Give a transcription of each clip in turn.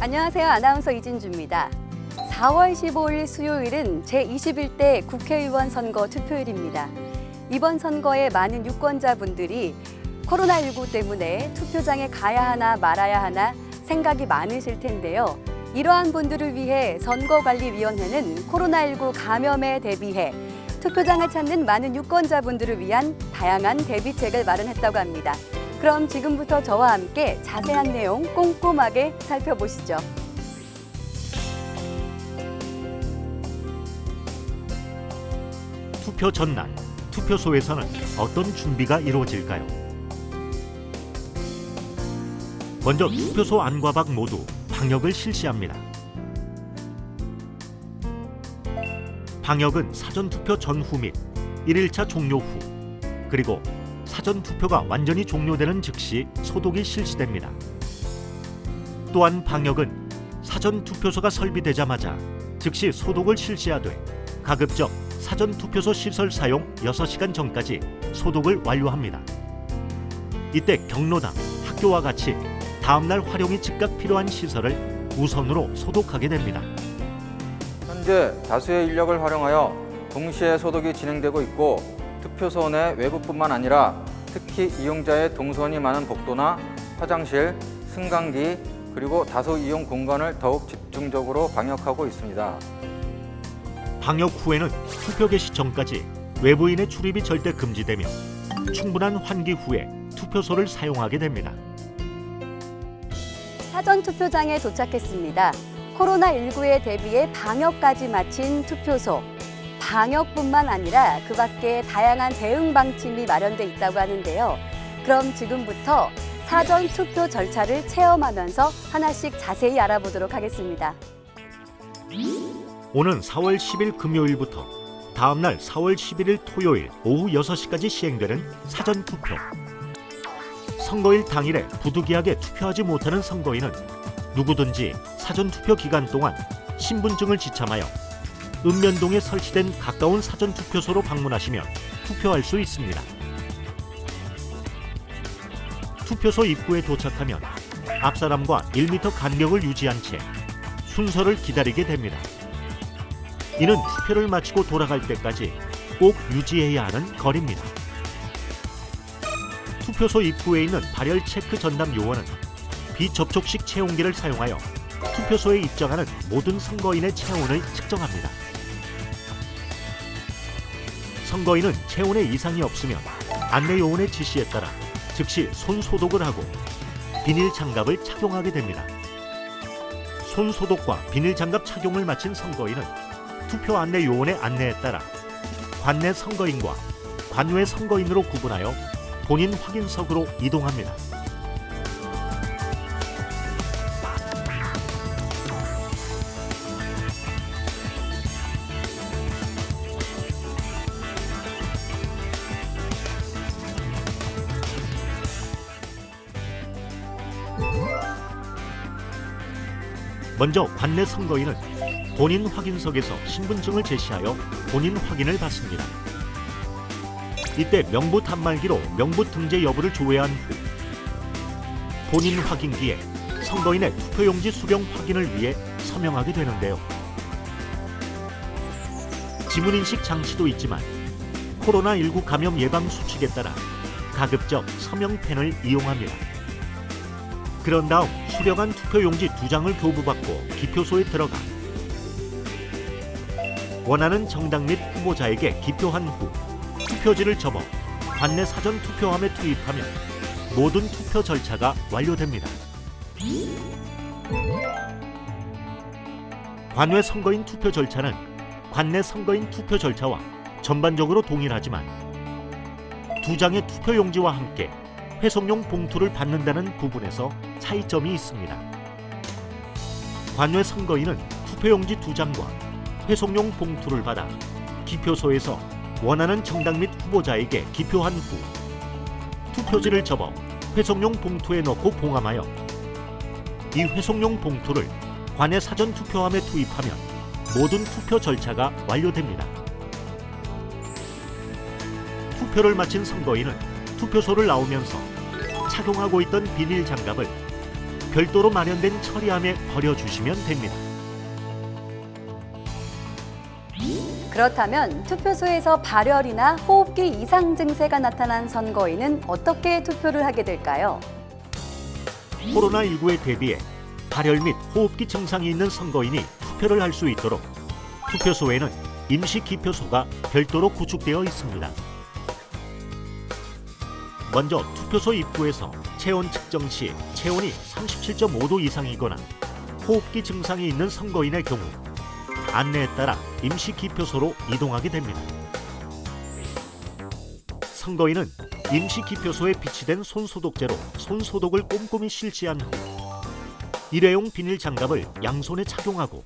안녕하세요. 아나운서 이진주입니다. 4월 15일 수요일은 제21대 국회의원 선거 투표일입니다. 이번 선거에 많은 유권자분들이 코로나19 때문에 투표장에 가야 하나 말아야 하나 생각이 많으실 텐데요. 이러한 분들을 위해 선거관리위원회는 코로나19 감염에 대비해 투표장을 찾는 많은 유권자분들을 위한 다양한 대비책을 마련했다고 합니다. 그럼 지금부터 저와 함께 자세한 내용 꼼꼼하게 살펴보시죠. 투표 전날, 투표소에서는 어떤 준비가 이루어질까요? 먼저 투표소 안과 밖 모두 방역을 실시합니다. 방역은 사전투표 전후 및 1일차 종료 후, 그리고 사전투표가 완전히 종료되는 즉시 소독이 실시됩니다. 또한 방역은 사전투표소가 설비되자마자 즉시 소독을 실시하되 가급적 사전투표소 시설 사용 6시간 전까지 소독을 완료합니다. 이때 경로당, 학교와 같이 다음날 활용이 즉각 필요한 시설을 우선으로 소독하게 됩니다. 현재 다수의 인력을 활용하여 동시에 소독이 진행되고 있고 투표소 내 외부뿐만 아니라 특히 이용자의 동선이 많은 복도나 화장실, 승강기 그리고 다수 이용 공간을 더욱 집중적으로 방역하고 있습니다. 방역 후에는 투표 개시 전까지 외부인의 출입이 절대 금지되며 충분한 환기 후에 투표소를 사용하게 됩니다. 사전투표장에 도착했습니다. 코로나19에 대비해 방역까지 마친 투표소. 방역뿐만 아니라 그 밖에 다양한 대응 방침이 마련돼 있다고 하는데요. 그럼 지금부터 사전투표 절차를 체험하면서 하나씩 자세히 알아보도록 하겠습니다. 오는 4월 10일 금요일부터 다음날 4월 11일 토요일 오후 6시까지 시행되는 사전투표. 선거일 당일에 부득이하게 투표하지 못하는 선거인은 누구든지 사전투표 기간 동안 신분증을 지참하여 읍면동에 설치된 가까운 사전투표소로 방문하시면 투표할 수 있습니다. 투표소 입구에 도착하면 앞 사람과 1m 간격을 유지한 채 순서를 기다리게 됩니다. 이는 투표를 마치고 돌아갈 때까지 꼭 유지해야 하는 거리입니다. 투표소 입구에 있는 발열 체크 전담 요원은 비접촉식 체온계를 사용하여 투표소에 입장하는 모든 선거인의 체온을 측정합니다. 선거인은 체온에 이상이 없으면 안내 요원의 지시에 따라 즉시 손 소독을 하고 비닐 장갑을 착용하게 됩니다. 손 소독과 비닐 장갑 착용을 마친 선거인은 투표 안내 요원의 안내에 따라 관내 선거인과 관외 선거인으로 구분하여 본인 확인석으로 이동합니다. 먼저 관내 선거인은 본인 확인석에서 신분증을 제시하여 본인 확인을 받습니다. 이때 명부 단말기로 명부 등재 여부를 조회한 후 본인 확인기에 선거인의 투표용지 수령 확인을 위해 서명하게 되는데요. 지문인식 장치도 있지만 코로나19 감염 예방 수칙에 따라 가급적 서명펜을 이용합니다. 그런 다음 수령한 투표용지 2장을 교부받고 기표소에 들어가 원하는 정당 및 후보자에게 기표한 후 투표지를 접어 관내 사전 투표함에 투입하면 모든 투표 절차가 완료됩니다. 관외 선거인 투표 절차는 관내 선거인 투표 절차와 전반적으로 동일하지만 2장의 투표용지와 함께 회송용 봉투를 받는다는 부분에서 차이점이 있습니다. 관외 선거인은 투표용지 2장과 회송용 봉투를 받아 기표소에서 원하는 정당 및 후보자에게 기표한 후 투표지를 접어 회송용 봉투에 넣고 봉함하여 이 회송용 봉투를 관내 사전 투표함에 투입하면 모든 투표 절차가 완료됩니다. 투표를 마친 선거인은 투표소를 나오면서 착용하고 있던 비닐 장갑을 별도로 마련된 처리함에 버려주시면 됩니다. 그렇다면 투표소에서 발열이나 호흡기 이상 증세가 나타난 선거인은 어떻게 투표를 하게 될까요? 코로나19에 대비해 발열 및 호흡기 증상이 있는 선거인이 투표를 할 수 있도록 투표소에는 임시 기표소가 별도로 구축되어 있습니다. 먼저 투표소 입구에서 체온 측정 시 체온이 37.5도 이상이거나 호흡기 증상이 있는 선거인의 경우 안내에 따라 임시 기표소로 이동하게 됩니다. 선거인은 임시 기표소에 비치된 손소독제로 손소독을 꼼꼼히 실시한 후 일회용 비닐 장갑을 양손에 착용하고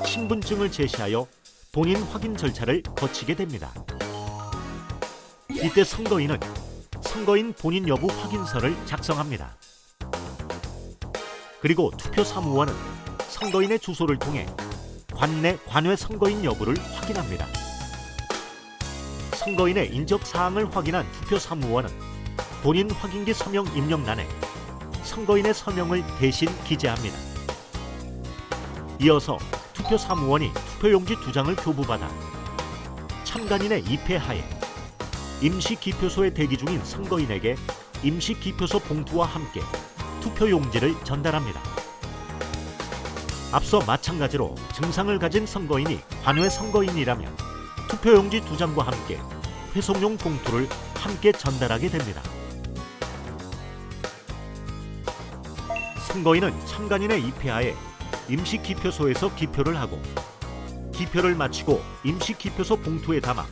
신분증을 제시하여 본인 확인 절차를 거치게 됩니다. 이때 선거인은 선거인 본인 여부 확인서를 작성합니다. 그리고 투표 사무원은 선거인의 주소를 통해 관내 관외 선거인 여부를 확인합니다. 선거인의 인적 사항을 확인한 투표 사무원은 본인 확인기 서명 입력란에 선거인의 서명을 대신 기재합니다. 이어서 투표 사무원이 투표용지 2장을 교부받아 참관인의 입회하에 임시 기표소에 대기 중인 선거인에게 임시 기표소 봉투와 함께 투표용지를 전달합니다. 앞서 마찬가지로 증상을 가진 선거인이 관외 선거인이라면 투표용지 2장과 함께 회송용 봉투를 함께 전달하게 됩니다. 선거인은 참관인의 입회하에 임시 기표소에서 기표를 하고 기표를 마치고 임시 기표소 봉투에 담아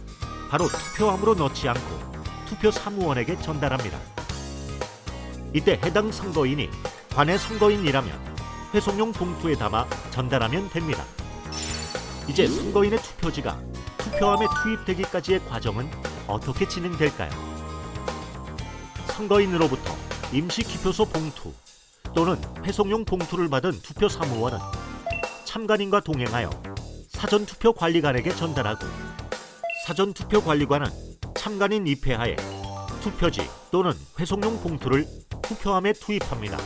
바로 투표함으로 넣지 않고 투표 사무원에게 전달합니다. 이때 해당 선거인이 관외 선거인이라면 회송용 봉투에 담아 전달하면 됩니다. 이제 선거인의 투표지가 투표함에 투입되기까지의 과정은 어떻게 진행될까요? 선거인으로부터 임시 기표소 봉투 또는 회송용 봉투를 받은 투표 사무원은 참관인과 동행하여 사전투표관리관에게 전달하고 사전투표관리관은 참관인 입회하에 투표지 또는 회송용 봉투를 투표함에 투입합니다.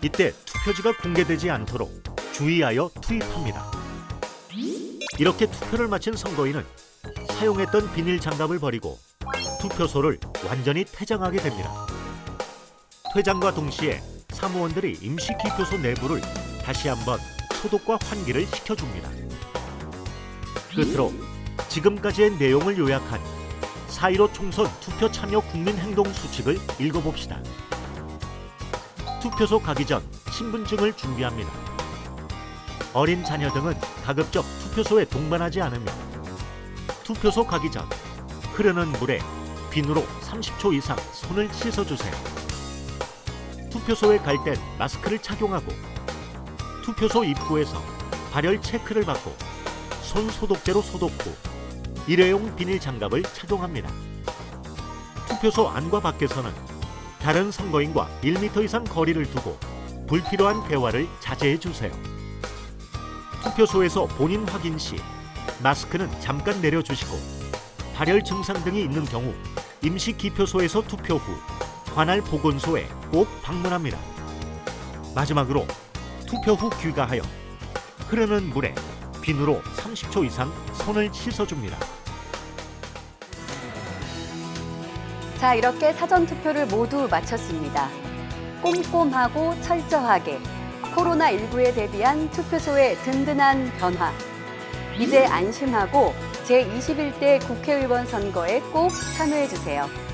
이때 투표지가 공개되지 않도록 주의하여 투입합니다. 이렇게 투표를 마친 선거인은 사용했던 비닐 장갑을 버리고 투표소를 완전히 퇴장하게 됩니다. 퇴장과 동시에 사무원들이 임시 기표소 내부를 다시 한번 소독과 환기를 시켜줍니다. 끝으로 지금까지의 내용을 요약한 4.15 총선 투표 참여 국민행동 수칙을 읽어봅시다. 투표소 가기 전 신분증을 준비합니다. 어린 자녀 등은 가급적 투표소에 동반하지 않으며 투표소 가기 전 흐르는 물에 비누로 30초 이상 손을 씻어주세요. 투표소에 갈 땐 마스크를 착용하고 투표소 입구에서 발열 체크를 받고 손 소독제로 소독 후 일회용 비닐 장갑을 착용합니다. 투표소 안과 밖에서는 다른 선거인과 1m 이상 거리를 두고 불필요한 대화를 자제해 주세요. 투표소에서 본인 확인 시 마스크는 잠깐 내려주시고 발열 증상 등이 있는 경우 임시 기표소에서 투표 후 관할 보건소에 꼭 방문합니다. 마지막으로 투표 후 귀가하여 흐르는 물에 비누로 30초 이상 손을 씻어줍니다. 자, 이렇게 사전투표를 모두 마쳤습니다. 꼼꼼하고 철저하게 코로나19에 대비한 투표소의 든든한 변화. 이제 안심하고 제21대 국회의원 선거에 꼭 참여해주세요.